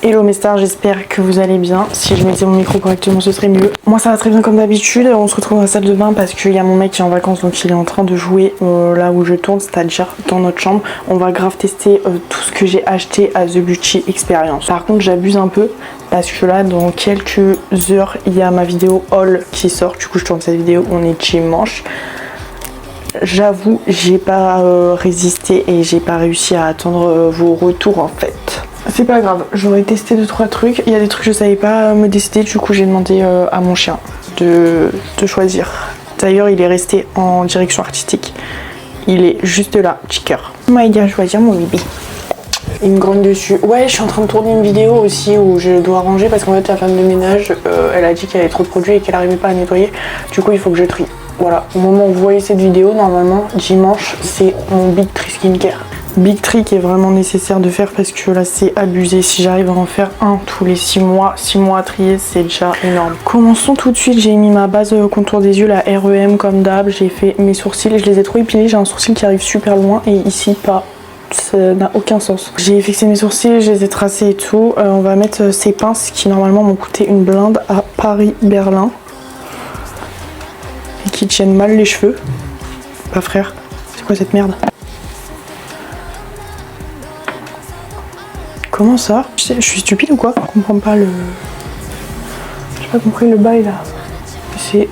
Hello mes stars, j'espère que vous allez bien. Si je mettais mon micro correctement ce serait mieux. Moi ça va très bien comme d'habitude. On se retrouve dans la salle de bain parce qu'il y a mon mec qui est en vacances, donc il est en train de jouer là où je tourne, c'est-à-dire dans notre chambre. On va grave tester tout ce que j'ai acheté à The Beauty Experience. Par contre j'abuse un peu parce que là dans quelques heures il y a ma vidéo haul qui sort. Du coup je tourne cette vidéo, on est dimanche. J'avoue j'ai pas résisté et j'ai pas réussi à attendre vos retours en fait. C'est pas grave, j'aurais testé 2-3 trucs. Il y a des trucs que je savais pas me décider, du coup j'ai demandé à mon chien de choisir. D'ailleurs il est resté en direction artistique. Il est juste là, petit cœur. Moi il dit à choisir mon bébé. Il me grogne dessus. Ouais, je suis en train de tourner une vidéo aussi où je dois ranger parce qu'en fait la femme de ménage, elle a dit qu'il y avait trop de produits et qu'elle n'arrivait pas à nettoyer. Du coup il faut que je trie. Voilà, au moment où vous voyez cette vidéo, normalement dimanche c'est mon Big Tree Skincare. Big Tree qui est vraiment nécessaire de faire parce que là c'est abusé. Si j'arrive à en faire un tous les 6 mois à trier, c'est déjà énorme. Commençons tout de suite. J'ai mis ma base contour des yeux, la REM comme d'hab. J'ai fait mes sourcils, je les ai trop épilés. J'ai un sourcil qui arrive super loin et ici pas. Ça n'a aucun sens. J'ai fixé mes sourcils, je les ai tracés et tout. On va mettre ces pinces qui normalement m'ont coûté une blinde à Paris-Berlin et qui tiennent mal les cheveux. Bah frère, c'est quoi cette merde? Comment ça? Je suis stupide ou quoi? Je comprends pas le... J'ai pas compris le bail là.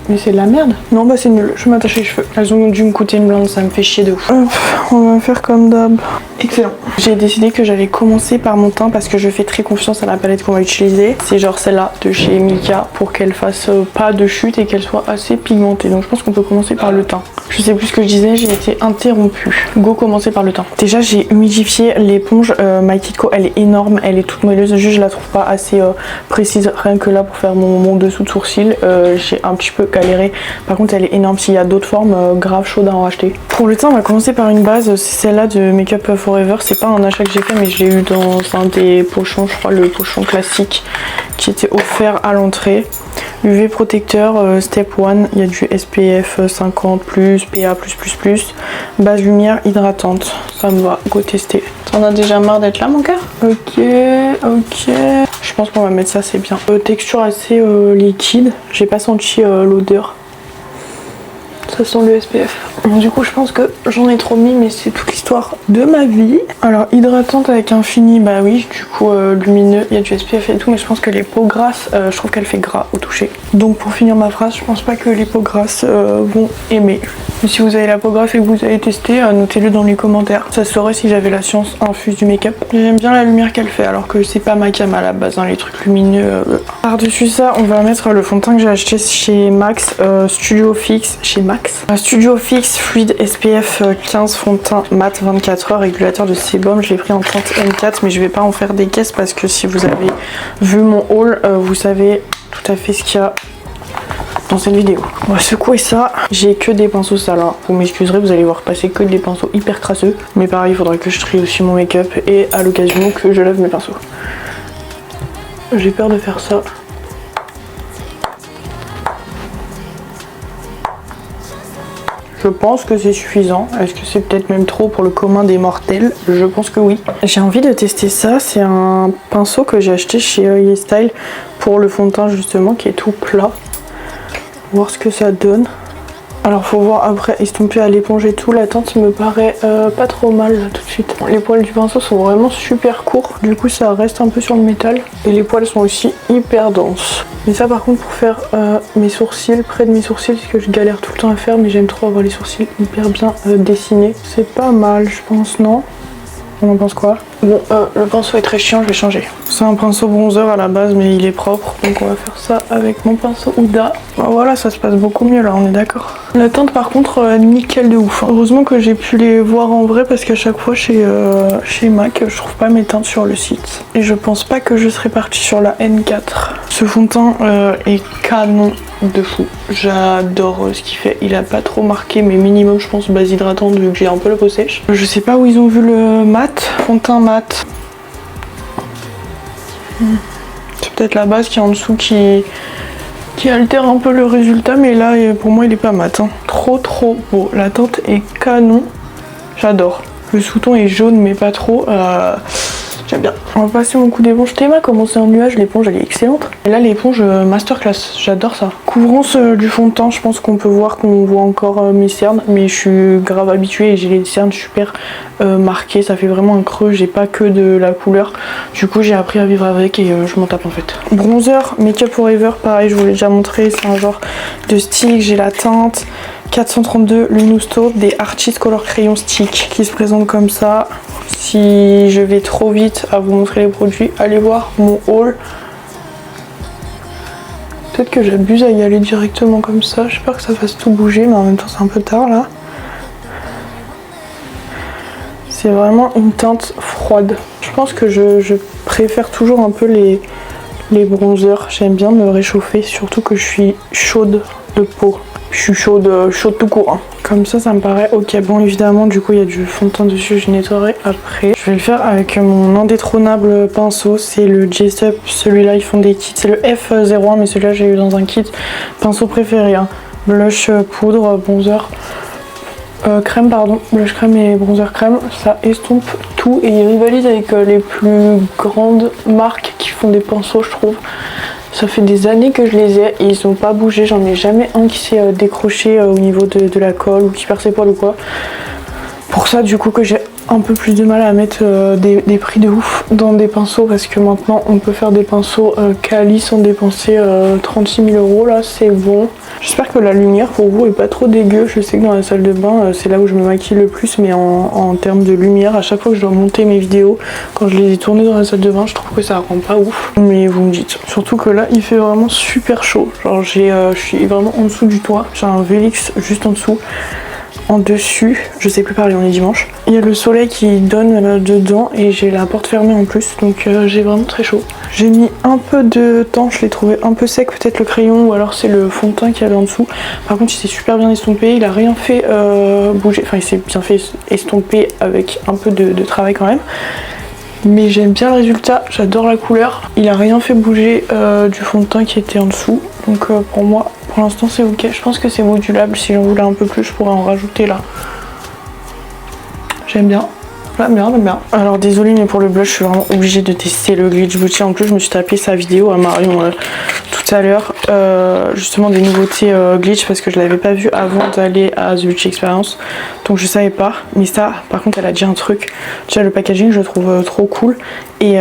Mais c'est de la merde? Non bah c'est nul, je vais m'attacher les cheveux. Elles ont dû me coûter une blinde, ça me fait chier de ouf. Hop, on va faire comme d'hab. Excellent. J'ai décidé que j'allais commencer par mon teint parce que je fais très confiance à la palette qu'on va utiliser. C'est genre celle-là de chez Mika pour qu'elle fasse pas de chute et qu'elle soit assez pigmentée. Donc je pense qu'on peut commencer par le teint. Je sais plus ce que je disais, j'ai été interrompue. Go, commencer par le teint. Déjà j'ai humidifié l'éponge. My Kitco, elle est énorme, elle est toute moelleuse. Juste je la trouve pas assez précise. Rien que là pour faire mon dessous de sourcil, j'ai un petit peu galéré. Par contre elle est énorme. S'il y a d'autres formes, grave chaude à en racheter. Pour le teint on va commencer par une base. C'est celle-là de Make Up Forever. C'est pas un achat que j'ai fait mais je l'ai eu dans un des pochons, je crois le pochon classique qui était offert à l'entrée. UV protecteur step 1, il y a du SPF 50+, PA+++, base lumière hydratante. Ça me va, go tester. T'en as déjà marre d'être là mon cœur? Ok. Je pense qu'on va mettre ça, c'est bien. Texture assez liquide, j'ai pas senti l'odeur. Ça sent le SPF. Du coup je pense que j'en ai trop mis mais c'est toute l'histoire de ma vie. Alors hydratante avec un fini, bah oui, du coup lumineux, il y a du SPF et tout, mais je pense que les peaux grasses, je trouve qu'elle fait gras au toucher. Donc pour finir ma phrase, je pense pas que les peaux grasses vont aimer. Mais si vous avez la peau grasse et que vous avez testé, notez-le dans les commentaires. Ça se saurait si j'avais la science infuse du make-up. J'aime bien la lumière qu'elle fait alors que c'est pas ma cam à la base, hein, les trucs lumineux. Par-dessus ça, on va mettre le fond de teint que j'ai acheté chez Max, Studio Fix, chez Max. Studio Fix Fluide SPF 15 fond de teint mat 24 heures, régulateur de sébum. Je l'ai pris en teinte M4 mais je vais pas en faire des caisses parce que si vous avez vu mon haul, vous savez tout à fait ce qu'il y a dans cette vidéo. On va secouer ça. J'ai que des pinceaux sales, hein. Vous m'excuserez, vous allez voir passer que des pinceaux hyper crasseux. Mais pareil, il faudra que je trie aussi mon make-up et à l'occasion que je lave mes pinceaux. J'ai peur de faire ça. Je pense que c'est suffisant. Est-ce que c'est peut-être même trop pour le commun des mortels? Je pense que oui. J'ai envie de tester ça. C'est un pinceau que j'ai acheté chez YesStyle pour le fond de teint justement qui est tout plat. Voir ce que ça donne. Alors faut voir après estomper à l'éponge et tout. La teinte me paraît pas trop mal là tout de suite. Les poils du pinceau sont vraiment super courts. Du coup ça reste un peu sur le métal. Et les poils sont aussi hyper denses. Mais ça par contre pour faire mes sourcils, près de mes sourcils, c'est que je galère tout le temps à faire. Mais j'aime trop avoir les sourcils hyper bien dessinés. C'est pas mal je pense, non? On en pense quoi? Bon, le pinceau est très chiant, je vais changer. C'est un pinceau bronzer à la base, mais il est propre. Donc on va faire ça avec mon pinceau Huda. Bah voilà, ça se passe beaucoup mieux là, on est d'accord. La teinte par contre, nickel de ouf. Hein. Heureusement que j'ai pu les voir en vrai parce qu'à chaque fois chez MAC, je trouve pas mes teintes sur le site. Et je pense pas que je serais partie sur la N4. Ce fond de teint est canon de fou. J'adore ce qu'il fait. Il a pas trop marqué, mais minimum je pense base hydratante vu que j'ai un peu la peau sèche. Je sais pas où ils ont vu le mat, fond de teint mat. C'est peut-être la base qui est en dessous qui altère un peu le résultat, mais là pour moi il est pas mat. Hein. Trop beau. La teinte est canon. J'adore. Le sous-ton est jaune mais pas trop. j'aime bien. On va passer mon coup d'éponge Théma, comment c'est un nuage, l'éponge elle est excellente. Et là l'éponge masterclass, j'adore ça. Couvrance du fond de teint, je pense qu'on peut voir qu'on voit encore mes cernes, mais je suis grave habituée et j'ai les cernes super marquées, ça fait vraiment un creux, j'ai pas que de la couleur. Du coup j'ai appris à vivre avec et je m'en tape en fait. Bronzer, Make Up Forever, pareil je vous l'ai déjà montré, c'est un genre de stick, j'ai la teinte 432 Luminous Taupe des Artist Color Crayon Stick qui se présente comme ça. Si je vais trop vite à vous montrer les produits, allez voir mon haul. Peut-être que j'abuse à y aller directement comme ça, j'espère que ça fasse tout bouger mais en même temps c'est un peu tard là. C'est vraiment une teinte froide. Je pense que je préfère toujours un peu les bronzers, j'aime bien me réchauffer, surtout que je suis chaude de peau. Je suis chaude tout court. Hein. Comme ça me paraît ok. Bon, évidemment, du coup, il y a du fond de teint dessus. Je nettoierai après. Je vais le faire avec mon indétrônable pinceau. C'est le Jessup. Celui-là, ils font des kits. C'est le F01, mais celui-là, j'ai eu dans un kit. Pinceau préféré. Hein. Blush, poudre, bronzer. Crème, pardon. Blush crème et bronzer crème. Ça estompe tout. Et il rivalise avec les plus grandes marques qui font des pinceaux, je trouve. Ça fait des années que je les ai et ils n'ont pas bougé, j'en ai jamais un qui s'est décroché au niveau de la colle ou qui perd ses poils ou quoi. Pour ça du coup que j'ai un peu plus de mal à mettre des prix de ouf dans des pinceaux parce que maintenant on peut faire des pinceaux quali sans dépenser 36 000 € là, c'est bon. J'espère que la lumière pour vous est pas trop dégueu, je sais que dans la salle de bain c'est là où je me maquille le plus mais en termes de lumière, à chaque fois que je dois monter mes vidéos, quand je les ai tournées dans la salle de bain, je trouve que ça rend pas ouf. Mais vous me dites, surtout que là il fait vraiment super chaud, genre je suis vraiment en dessous du toit, j'ai un Vélix juste en dessous. En dessus, je sais plus parler, on est dimanche. Il y a le soleil qui donne dedans et j'ai la porte fermée en plus, donc j'ai vraiment très chaud. J'ai mis un peu de temps, je l'ai trouvé un peu sec, peut-être le crayon ou alors c'est le fond de teint qu'il y avait en dessous. Par contre il s'est super bien estompé, il a rien fait bouger, enfin il s'est bien fait estomper avec un peu de travail quand même. Mais j'aime bien le résultat, j'adore la couleur. Il a rien fait bouger du fond de teint qui était en dessous. Donc pour moi, pour l'instant c'est ok. Je pense que c'est modulable, si j'en voulais un peu plus, je pourrais en rajouter là. J'aime bien. J'aime bien. Alors désolé mais pour le blush je suis vraiment obligée de tester le Glitch Beauty. En plus je me suis tapé sa vidéo à Marion tout à l'heure. Justement des nouveautés Glitch parce que je l'avais pas vu avant d'aller à The Beauty Experience. Donc je savais pas. Mais ça par contre elle a dit un truc. Déjà le packaging je le trouve trop cool. Et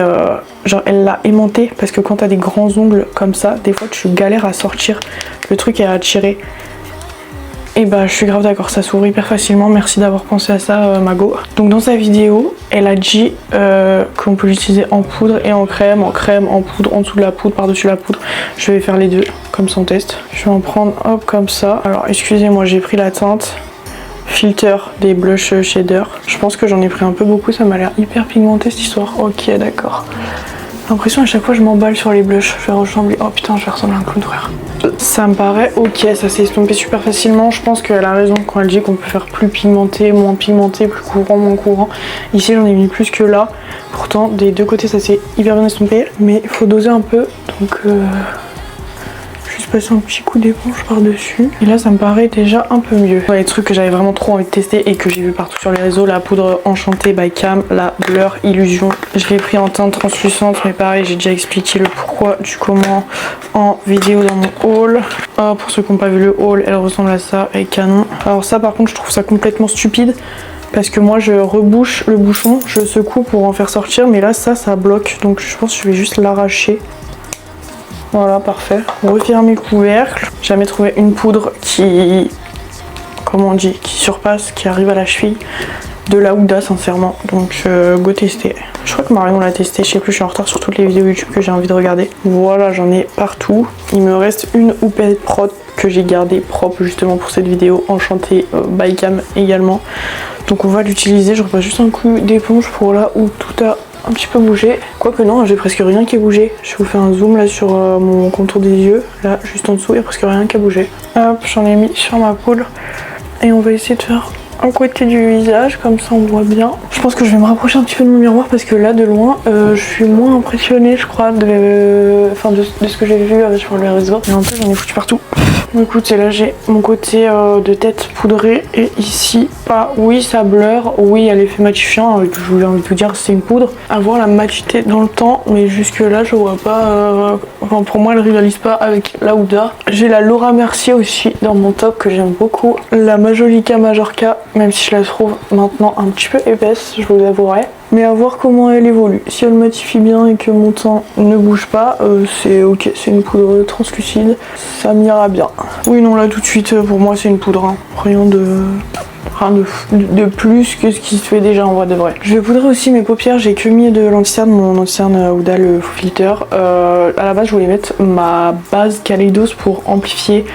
genre elle l'a aimanté parce que quand t'as des grands ongles comme ça, des fois tu galères à sortir le truc et à tirer. Et bah je suis grave d'accord, ça s'ouvre hyper facilement, merci d'avoir pensé à ça Mago. Donc dans sa vidéo, elle a dit qu'on peut l'utiliser en poudre et en crème, en poudre, en dessous de la poudre, par-dessus la poudre. Je vais faire les deux, comme ça on teste. Je vais en prendre hop comme ça. Alors excusez-moi, j'ai pris la teinte Filter des blush shader. Je pense que j'en ai pris un peu beaucoup, ça m'a l'air hyper pigmenté cette histoire. Ok d'accord. J'ai l'impression à chaque fois je m'emballe sur les blushs, je vais ressembler, oh putain je vais ressembler à un clown frère. Ça me paraît ok, ça s'est estompé super facilement, je pense qu'elle a raison quand elle dit qu'on peut faire plus pigmenté, plus courant, moins courant. Ici j'en ai mis plus que là, pourtant des deux côtés ça s'est hyper bien estompé, mais il faut doser un peu, donc juste passer un petit coup d'éponge par dessus. Et là ça me paraît déjà un peu mieux. Ouais, les trucs que j'avais vraiment trop envie de tester et que j'ai vu partout sur les réseaux, la poudre enchantée by Cam, la Blur Illusion. Je l'ai pris en teinte translucente mais pareil j'ai déjà expliqué le pourquoi du comment en vidéo dans mon haul. Pour ceux qui n'ont pas vu le haul, elle ressemble à ça, elle est canon. Alors ça par contre je trouve ça complètement stupide. Parce que moi je rebouche le bouchon, je secoue pour en faire sortir, mais là ça bloque. Donc je pense que je vais juste l'arracher. Voilà, parfait. Refermer le couvercle. J'ai jamais trouvé une poudre qui, comment on dit, qui surpasse, qui arrive à la cheville de la Huda sincèrement. Donc go tester. Je crois que Marion l'a testé, je sais plus, je suis en retard sur toutes les vidéos YouTube que j'ai envie de regarder. Voilà, j'en ai partout. Il me reste une houppette prod que j'ai gardée propre justement pour cette vidéo, enchantée by Cam également. Donc on va l'utiliser, je repasse juste un coup d'éponge pour là où tout a un petit peu bougé. Quoique non, j'ai presque rien qui a bougé. Je vous fais un zoom là sur mon contour des yeux. Là, juste en dessous, il n'y a presque rien qui a bougé. Hop, j'en ai mis sur ma poudre. Et on va essayer de faire un côté du visage, comme ça on voit bien. Je pense que je vais me rapprocher un petit peu de mon miroir parce que là, de loin, je suis moins impressionnée, je crois, de ce que j'ai vu sur les réseaux. Mais en plus, j'en ai foutu partout. Écoutez, là j'ai mon côté de tête poudré et ici pas. Oui, ça blur, oui, il y a l'effet matifiant. Je voulais envie de vous dire c'est une poudre. Avoir la matité dans le temps, mais jusque là je vois pas. Enfin, pour moi, elle rivalise pas avec la Huda. J'ai la Laura Mercier aussi dans mon top que j'aime beaucoup. La Majolica Majorca, même si je la trouve maintenant un petit peu épaisse, je vous avouerai. Mais à voir comment elle évolue. Si elle matifie bien et que mon teint ne bouge pas, c'est ok, c'est une poudre translucide, ça m'ira bien. Oui, non, là tout de suite, pour moi c'est une poudre, hein. Rien de plus que ce qui se fait déjà en vrai de vrai. Je vais poudrer aussi mes paupières, j'ai que mis de l'anti-cerne, mon anti-cerne Huda, le Faux Filter. À la base je voulais mettre ma base Kaleidos pour amplifier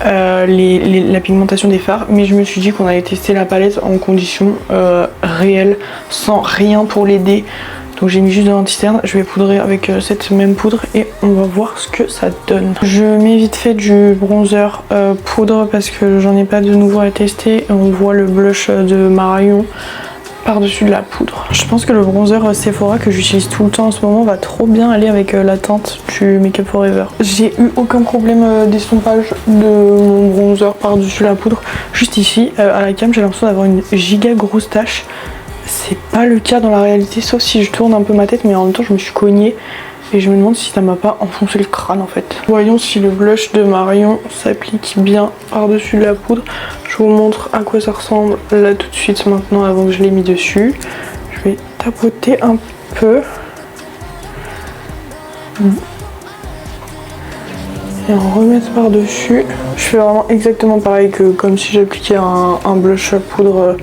la pigmentation des fards, mais je me suis dit qu'on allait tester la palette en conditions réelles, sans rien pour l'aider. Donc j'ai mis juste de l'anti-cerne, je vais poudrer avec cette même poudre et on va voir ce que ça donne. Je mets vite fait du bronzer poudre parce que j'en ai pas de nouveau à tester. On voit le blush de Maraillon par-dessus de la poudre. Je pense que le bronzer Sephora que j'utilise tout le temps en ce moment va trop bien aller avec la teinte du Make Up Forever. J'ai eu aucun problème d'estompage de mon bronzer par-dessus la poudre. Juste ici, à la cam, j'ai l'impression d'avoir une giga grosse tache. C'est pas le cas dans la réalité, sauf si je tourne un peu ma tête, mais en même temps je me suis cognée et je me demande si ça m'a pas enfoncé le crâne en fait. Voyons si le blush de Marion s'applique bien par-dessus la poudre. Je vous montre à quoi ça ressemble là tout de suite maintenant avant que je l'ai mis dessus. Je vais tapoter un peu. Et en remettre par-dessus. Je fais vraiment exactement pareil que comme si j'appliquais un blush poudre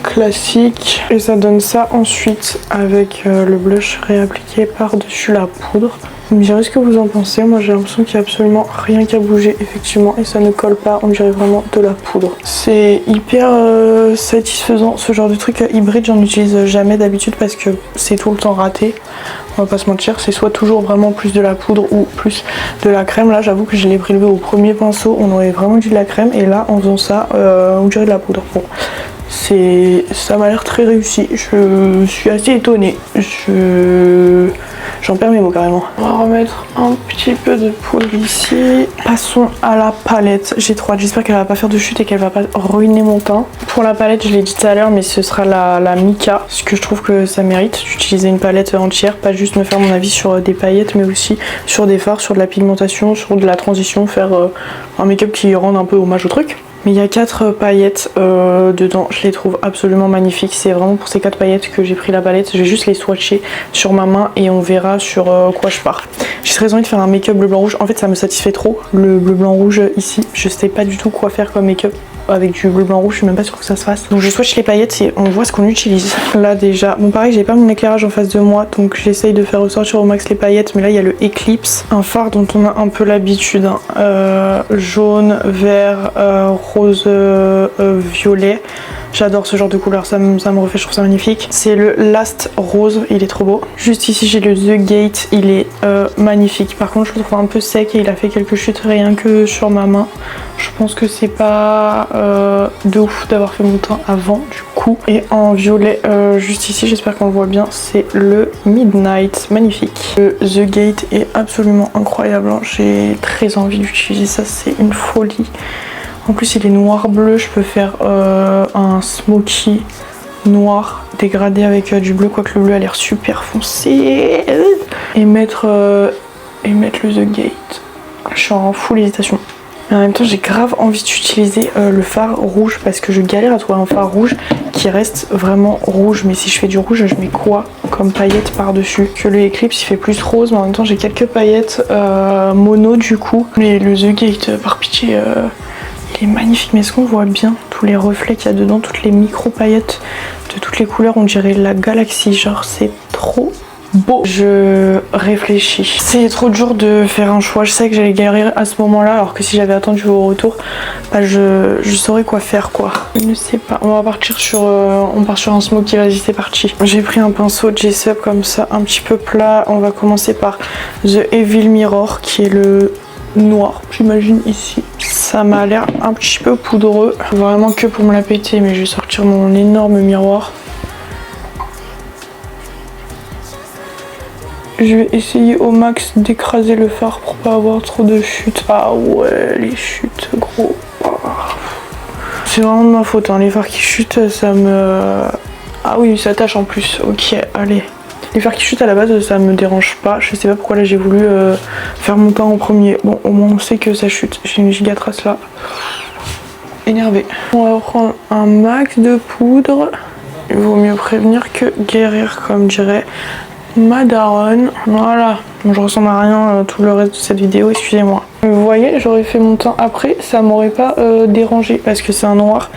classique, et ça donne ça ensuite avec le blush réappliqué par-dessus la poudre. Vous me direz ce que vous en pensez. Moi j'ai l'impression qu'il n'y a absolument rien qui a bougé effectivement et ça ne colle pas, on dirait vraiment de la poudre. C'est hyper satisfaisant ce genre de truc. Hybride j'en utilise jamais d'habitude parce que c'est tout le temps raté. On va pas se mentir, c'est soit toujours vraiment plus de la poudre ou plus de la crème. Là j'avoue que je l'ai prélevé au premier pinceau, on aurait vraiment dit de la crème et là en faisant ça on dirait de la poudre. Bon. Ça m'a l'air très réussi, je suis assez étonnée, j'en perds mes mots carrément. On va remettre un petit peu de poudre ici. Passons à la palette, j'ai trop hâte, j'espère qu'elle va pas faire de chute et qu'elle va pas ruiner mon teint. Pour la palette, je l'ai dit tout à l'heure, mais ce sera la Mika, parce que je trouve que ça mérite d'utiliser une palette entière, pas juste me faire mon avis sur des paillettes, mais aussi sur des fards, sur de la pigmentation, sur de la transition, faire un make-up qui rende un peu hommage au truc. Mais il y a 4 paillettes dedans, je les trouve absolument magnifiques. C'est vraiment pour ces 4 paillettes que j'ai pris la palette. Je vais juste les swatcher sur ma main et on verra sur quoi je pars. J'ai très envie de faire un make-up bleu blanc rouge. En fait ça me satisfait trop le bleu blanc rouge ici. Je sais pas du tout quoi faire comme make-up avec du bleu blanc rouge, je suis même pas sûre que ça se fasse. Donc je swatch les paillettes et on voit ce qu'on utilise. Là déjà, bon pareil j'ai pas mon éclairage en face de moi donc j'essaye de faire ressortir au max les paillettes, mais là il y a le Eclipse, un fard dont on a un peu l'habitude, hein. Jaune, vert, rose, violet. J'adore ce genre de couleur, ça me refait, je trouve ça magnifique. C'est le Last Rose, il est trop beau. Juste ici j'ai le The Gate, il est magnifique. Par contre je le trouve un peu sec et il a fait quelques chutes rien que sur ma main. Je pense que c'est pas de ouf d'avoir fait mon teint avant du coup. Et en violet, juste ici, j'espère qu'on le voit bien, c'est le Midnight, magnifique. Le The Gate est absolument incroyable, hein. J'ai très envie d'utiliser ça, c'est une folie. En plus il est noir-bleu, je peux faire un smoky noir dégradé avec du bleu, quoique le bleu a l'air super foncé. Et mettre le The Gate. Je suis en full hésitation. Mais en même temps j'ai grave envie d'utiliser le fard rouge parce que je galère à trouver un fard rouge qui reste vraiment rouge. Mais si je fais du rouge, je mets quoi comme paillettes par dessus? Que le Eclipse il fait plus rose, mais en même temps j'ai quelques paillettes mono du coup. Mais le The Gate par pitié il est magnifique. Mais est-ce qu'on voit bien tous les reflets qu'il y a dedans, toutes les micro paillettes de toutes les couleurs? On dirait la galaxie, genre c'est trop beau. Je réfléchis. C'est trop dur de faire un choix. Je sais que j'allais galérer à ce moment-là, alors que si j'avais attendu vos retours, bah je saurais quoi faire quoi. Je ne sais pas. On va partir sur, on part sur un smoky. Vas-y, c'est parti. J'ai pris un pinceau Jessup comme ça, un petit peu plat. On va commencer par The Evil Mirror, qui est le noir, j'imagine ici. Ça m'a l'air un petit peu poudreux, vraiment que pour me la péter, mais je vais sortir mon énorme miroir. je vais essayer au max d'écraser le fard pour pas avoir trop de chutes. Ah ouais, les chutes, gros. C'est vraiment de ma faute, hein. Les fards qui chutent, ça me... Ah oui, ça tâche en plus. Ok, allez. Les fards qui chutent à la base, ça me dérange pas. Je sais pas pourquoi là j'ai voulu faire mon teint en premier. Bon, au moins on sait que ça chute. J'ai une giga trace là. Énervé. On va prendre un max de poudre. Il vaut mieux prévenir que guérir, comme dirait ma daronne. Voilà. Bon, je ressemble à rien tout le reste de cette vidéo, excusez-moi. Vous voyez, j'aurais fait mon teint après, ça m'aurait pas dérangé parce que c'est un noir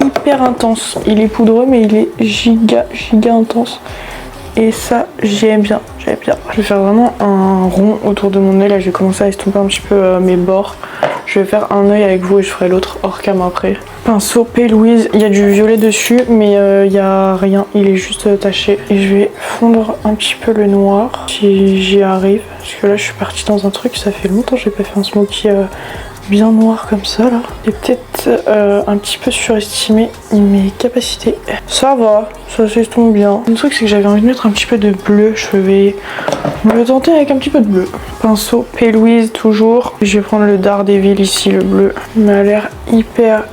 hyper intense. Il est poudreux mais il est giga intense. Et ça, j'aime bien, j'aime bien. Je vais faire vraiment un rond autour de mon œil. Là, je vais commencer à estomper un petit peu mes bords. Je vais faire un œil avec vous et je ferai l'autre hors cam après. Pinceau P. Louise, il y a du violet dessus, mais il n'y a rien. Il est juste taché. Et je vais fondre un petit peu le noir, si j'y arrive. Parce que là, je suis partie dans un truc, ça fait longtemps que j'ai pas fait un smoky bien noir comme ça là. J'ai peut-être un petit peu surestimé mes capacités. Ça va, ça s'estompe bien. Le truc c'est que j'avais envie de mettre un petit peu de bleu. Je vais me tenter avec un petit peu de bleu. Pinceau P. Louise toujours. Je vais prendre le Daredevil ici, le bleu. Il m'a l'air hyper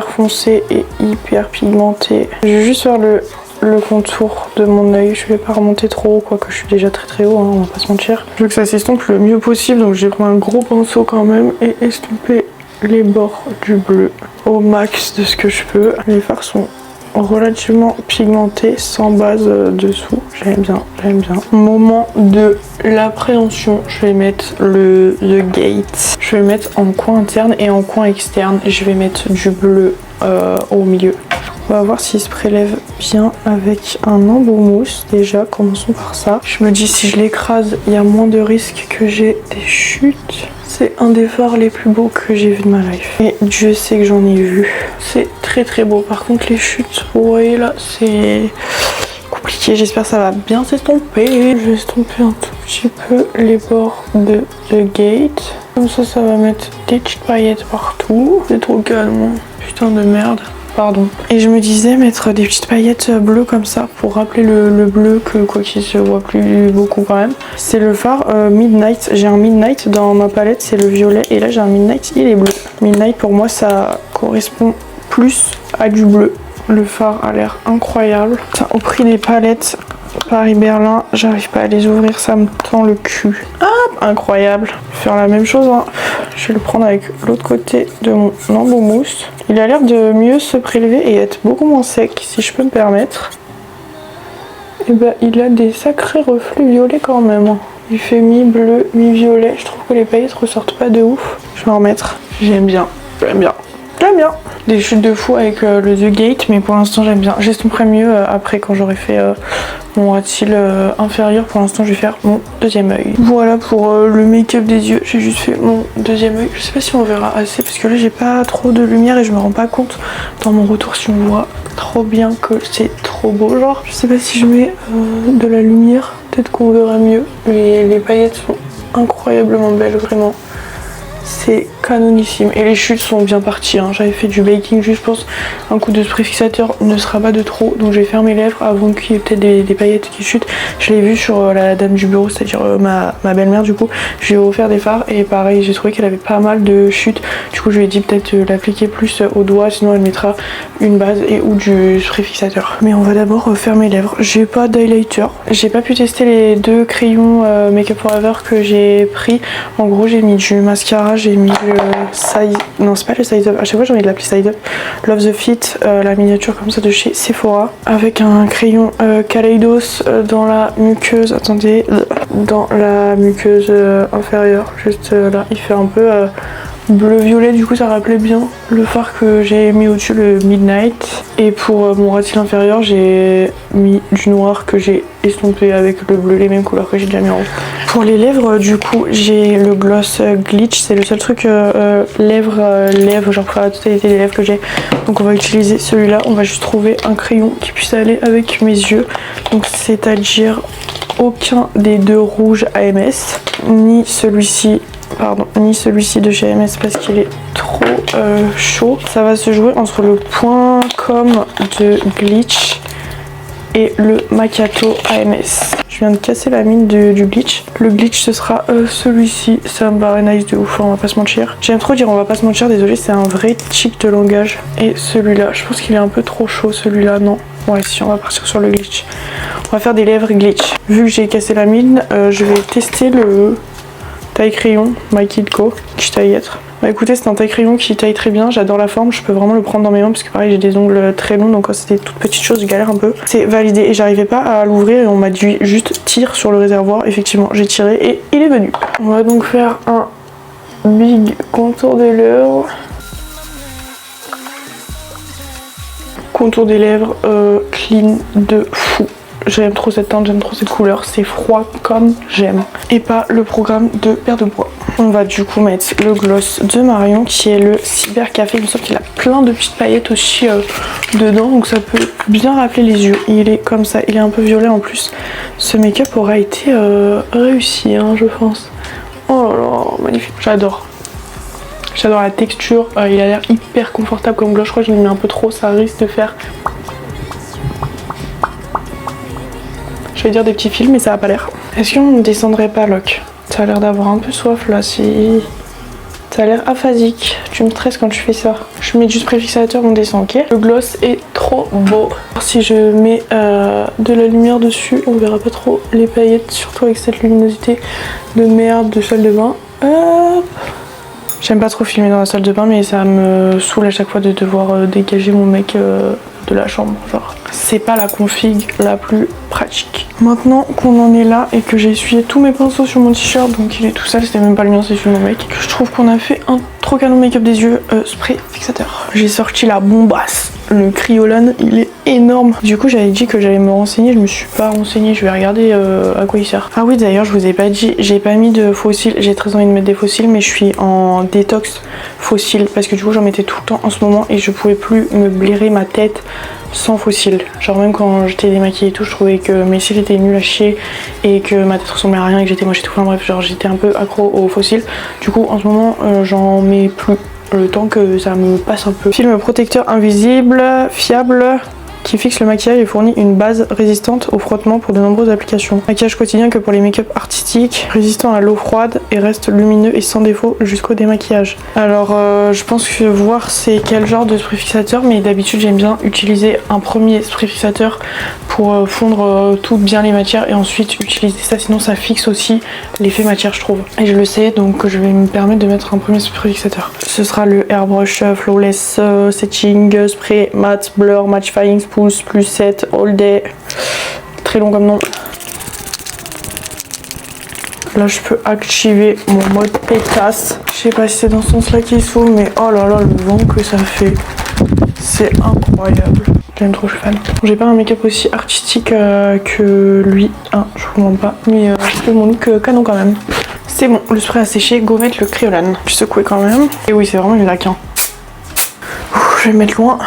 foncé et hyper pigmenté. Je vais juste faire le contour de mon œil. Je vais pas remonter trop haut, quoique je suis déjà très haut, hein, on va pas se mentir. Je veux que ça s'estompe le mieux possible, donc je vais prendre un gros pinceau quand même et estomper les bords du bleu au max de ce que je peux. Les fards sont relativement pigmentés, sans base dessous. J'aime bien. Moment de l'appréhension, je vais mettre le The Gate. Je vais le mettre en coin interne et en coin externe. Je vais mettre du bleu au milieu. On va voir s'il se prélève bien avec un embout mousse. Déjà, commençons par ça. Je me dis si je l'écrase, il y a moins de risques que j'ai des chutes. C'est un des fards les plus beaux que j'ai vu de ma life. Et Dieu sait que j'en ai vu. C'est très beau. Par contre, les chutes, vous voyez là, c'est compliqué. J'espère que ça va bien s'estomper. Je vais estomper un tout petit peu les bords de The Gate. Comme ça va mettre des petites paillettes partout. C'est trop calme. Putain de merde. Pardon. Et je me disais mettre des petites paillettes bleues comme ça pour rappeler le bleu que quoi qu'il se voit plus beaucoup quand même. C'est le fard Midnight. J'ai un Midnight dans ma palette, c'est le violet. Et là j'ai un Midnight, il est bleu. Midnight pour moi ça correspond plus à du bleu. Le fard a l'air incroyable. Putain, au prix des palettes Paris-Berlin, j'arrive pas à les ouvrir, ça me tend le cul. Hop, incroyable. Je vais faire la même chose, hein. Je vais le prendre avec l'autre côté de mon embout mousse. Il a l'air de mieux se prélever et être beaucoup moins sec, si je peux me permettre. Et bah, il a des sacrés reflets violets quand même. Il fait mi-bleu, mi-violet. Je trouve que les paillettes ressortent pas de ouf. Je vais en remettre. J'aime bien. Des chutes de fou avec le The Gate, mais pour l'instant j'aime bien. J'estomperai mieux après quand j'aurai fait mon ras de cils inférieur. Pour l'instant je vais faire mon deuxième œil. Voilà pour le make-up des yeux. J'ai juste fait mon deuxième œil. Je sais pas si on verra assez parce que là j'ai pas trop de lumière et je me rends pas compte dans mon retour si on voit trop bien que c'est trop beau. Genre je sais pas si je mets de la lumière, peut-être qu'on verra mieux. Mais les paillettes sont incroyablement belles, vraiment. C'est canonissime et les chutes sont bien parties, hein. J'avais fait du baking juste, je pense un coup de spray fixateur ne sera pas de trop, donc je vais faire mes lèvres avant qu'il y ait peut-être des paillettes qui chutent. Je l'ai vu sur la dame du bureau, c'est à dire ma belle-mère du coup. Je lui ai offert des fards et pareil j'ai trouvé qu'elle avait pas mal de chutes, du coup je lui ai dit peut-être l'appliquer plus au doigt, sinon elle mettra une base et ou du spray fixateur. Mais on va d'abord faire mes lèvres. J'ai pas d'highlighter, j'ai pas pu tester les deux crayons Make Up Forever que j'ai pris. En gros j'ai mis du mascara, j'ai mis le size... Non, c'est pas le size up. À chaque fois j'ai envie de l'appeler size up. Love the Fit, la miniature comme ça de chez Sephora. Avec un crayon Kaleidos dans la muqueuse. Attendez. Dans la muqueuse inférieure. Juste là. Il fait un peu bleu-violet. Du coup ça rappelait bien le fard que j'ai mis au-dessus, le Midnight. Et pour mon ras de cils inférieur, j'ai mis du noir que j'ai estompé avec le bleu, les mêmes couleurs que j'ai déjà mis en haut. Pour les lèvres, du coup, j'ai le gloss Glitch. C'est le seul truc lèvres, genre pour la totalité des lèvres que j'ai. Donc on va utiliser celui-là. On va juste trouver un crayon qui puisse aller avec mes yeux. Donc c'est-à-dire aucun des deux rouges AMS, ni celui-ci de chez AMS parce qu'il est trop chaud. Ça va se jouer entre le point com de Glitch et le Macchiato AMS. Je viens de casser la mine du glitch. Le glitch ce sera celui-ci, ça me paraît nice de ouf, on va pas se mentir. J'aime trop dire on va pas se mentir, désolé, c'est un vrai tic de langage. Et celui-là, je pense qu'il est un peu trop chaud celui-là, non? Ouais, si, on va partir sur le glitch. On va faire des lèvres glitch. Vu que j'ai cassé la mine, je vais tester le taille crayon My Kid Co qui taille être. Bah écoutez, c'est un taille crayon qui taille très bien, j'adore la forme, je peux vraiment le prendre dans mes mains parce que pareil j'ai des ongles très longs, donc quand c'était toutes petites choses je galère un peu. C'est validé et j'arrivais pas à l'ouvrir et on m'a dit juste tire sur le réservoir. Effectivement j'ai tiré et il est venu. On va donc faire un big contour des lèvres. Contour des lèvres clean de fou. J'aime trop cette teinte, j'aime trop cette couleur, c'est froid comme j'aime. Et pas le programme de Paire de Bois. On va du coup mettre le gloss de Marion qui est le Cyber Café. Il me semble qu'il a plein de petites paillettes aussi dedans, donc ça peut bien rappeler les yeux. Il est comme ça, il est un peu violet en plus. Ce make-up aura été réussi, hein, je pense. Oh là là, magnifique, j'adore. J'adore la texture, il a l'air hyper confortable comme gloss. Je crois que j'en ai mis un peu trop, ça risque de faire... Je vais dire des petits fils, mais ça a pas l'air. Est-ce qu'on ne descendrait pas, Locke? Ça a l'air d'avoir un peu soif là, si... Ça a l'air aphasique. Tu me stresses quand tu fais ça. Je mets juste préfixateur, on descend, ok? Le gloss est trop beau. Si je mets de la lumière dessus, on verra pas trop les paillettes, surtout avec cette luminosité de merde de salle de bain. Hop. J'aime pas trop filmer dans la salle de bain, mais ça me saoule à chaque fois de devoir dégager mon mec de la chambre, genre. C'est pas la config la plus pratique. Maintenant qu'on en est là et que j'ai essuyé tous mes pinceaux sur mon t-shirt, donc il est tout sale, c'était même pas le mien, c'est celui de mon mec, que je trouve qu'on a fait un trop canon make-up des yeux spray fixateur. J'ai sorti la bombasse. Le Kryolan, il est énorme. Du coup, j'avais dit que j'allais me renseigner, je me suis pas renseignée, je vais regarder à quoi il sert. Ah oui, d'ailleurs, je vous ai pas dit, j'ai pas mis de faux cils, j'ai très envie de mettre des faux cils, mais je suis en détox faux cils parce que du coup, j'en mettais tout le temps en ce moment et je pouvais plus me blairer ma tête sans faux cils. Genre même quand j'étais démaquillée et tout, je trouvais que mes cils étaient nuls à chier et que ma tête ressemblait à rien et que j'étais moche et tout. Enfin bref, genre j'étais un peu accro aux faux cils. Du coup, en ce moment, j'en mets plus. Le temps que ça me passe un peu. Film protecteur invisible, fiable, qui fixe le maquillage et fournit une base résistante au frottement pour de nombreuses applications. Maquillage quotidien que pour les make-up artistiques, résistant à l'eau froide et reste lumineux et sans défaut jusqu'au démaquillage. Alors je pense que voir c'est quel genre de spray fixateur, mais d'habitude j'aime bien utiliser un premier spray fixateur pour fondre tout bien les matières et ensuite utiliser ça, sinon ça fixe aussi l'effet matière je trouve. Et je le sais, donc je vais me permettre de mettre un premier spray fixateur. Ce sera le Airbrush Flawless Setting Spray Matte Blur Mattifying Spools plus 7 All Day. Très long comme nom. Là je peux activer mon mode pétasse. Je sais pas si c'est dans ce sens là qu'il faut, mais oh là là le vent que ça fait. C'est incroyable. J'aime trop, je suis fan. J'ai pas un make-up aussi artistique que lui. Ah, je vous montre pas. Mais je fais mon look canon quand même. C'est bon, le spray a séché. Go mettre le Kryolan. Je secouais quand même. Et oui, c'est vraiment une laque. Hein. Je vais le mettre loin.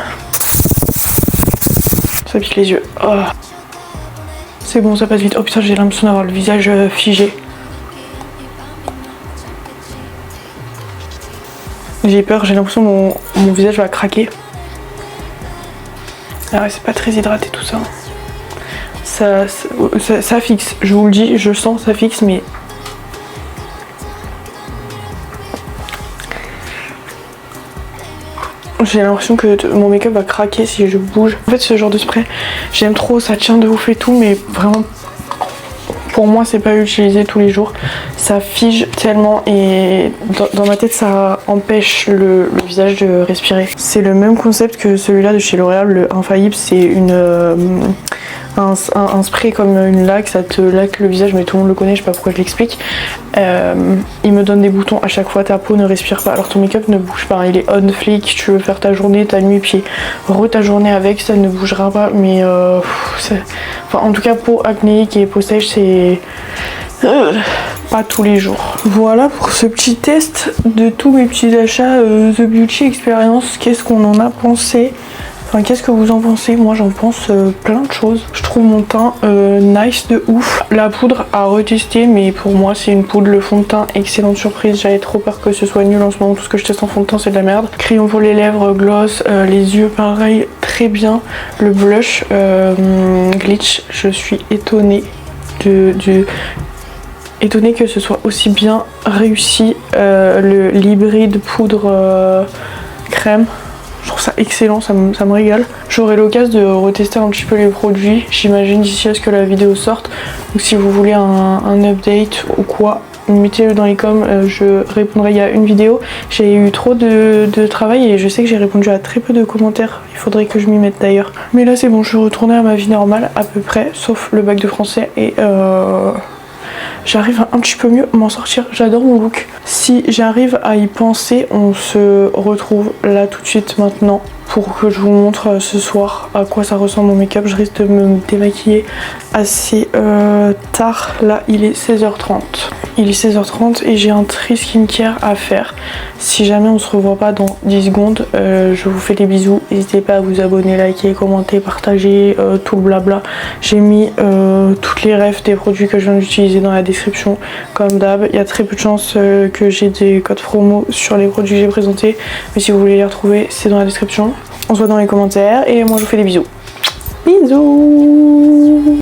Ça pique les yeux. Oh. C'est bon, ça passe vite. Oh putain, j'ai l'impression d'avoir le visage figé. J'ai peur, j'ai l'impression que mon visage va craquer. Ah ouais, c'est pas très hydraté tout ça. Ça fixe, je vous le dis, je sens ça fixe, mais... J'ai l'impression que mon make-up va craquer si je bouge. En fait, ce genre de spray, j'aime trop, ça tient de ouf et tout, mais vraiment... Pour moi, c'est pas utilisé tous les jours. Ça fige tellement et dans ma tête, ça empêche le visage de respirer. C'est le même concept que celui-là de chez L'Oréal, le Infaillible. C'est un spray comme une laque, ça te laque le visage, mais tout le monde le connaît, je sais pas pourquoi je l'explique. Il me donne des boutons à chaque fois, ta peau ne respire pas, alors ton make-up ne bouge pas. Il est on flick, tu veux faire ta journée, ta nuit, puis ta journée avec, ça ne bougera pas. Mais enfin, en tout cas, peau acnéique et peau sèche, c'est pas tous les jours. Voilà pour ce petit test de tous mes petits achats The Beauty Experience. Qu'est-ce qu'on en a pensé? Enfin, qu'est-ce que vous en pensez? Moi j'en pense plein de choses. Je trouve mon teint nice de ouf. La poudre à retester, mais pour moi c'est une poudre. Le fond de teint, excellente surprise. J'avais trop peur que ce soit nul en ce moment. Tout ce que je teste en fond de teint c'est de la merde. Crayon pour les lèvres, gloss, les yeux pareil, très bien. Le blush Glitch, je suis étonnée étonnée que ce soit aussi bien réussi. L'hybride poudre crème, je trouve ça excellent, ça me régale. J'aurai l'occasion de retester un petit peu les produits, j'imagine, d'ici à ce que la vidéo sorte. Donc si vous voulez un update ou quoi, mettez-le dans les coms, je répondrai. Il y a une vidéo, j'ai eu trop de travail et je sais que j'ai répondu à très peu de commentaires. Il faudrait que je m'y mette d'ailleurs. Mais là c'est bon, je suis retournée à ma vie normale à peu près, sauf le bac de français et j'arrive à un petit peu mieux m'en sortir. J'adore mon look. Si j'arrive à y penser, on se retrouve là tout de suite maintenant pour que je vous montre ce soir à quoi ça ressemble mon make-up. Je risque de me démaquiller assez tard. Là il est 16h30. Il est 16h30 et j'ai un tri skincare à faire. Si jamais on se revoit pas dans 10 secondes, je vous fais des bisous. N'hésitez pas à vous abonner, liker, commenter, partager, tout le blabla. J'ai mis toutes les refs des produits que je viens d'utiliser dans la description comme d'hab. Il y a très peu de chances que j'ai des codes promo sur les produits que j'ai présentés, mais si vous voulez les retrouver, c'est dans la description. On se voit dans les commentaires et moi je vous fais des bisous. Bisous.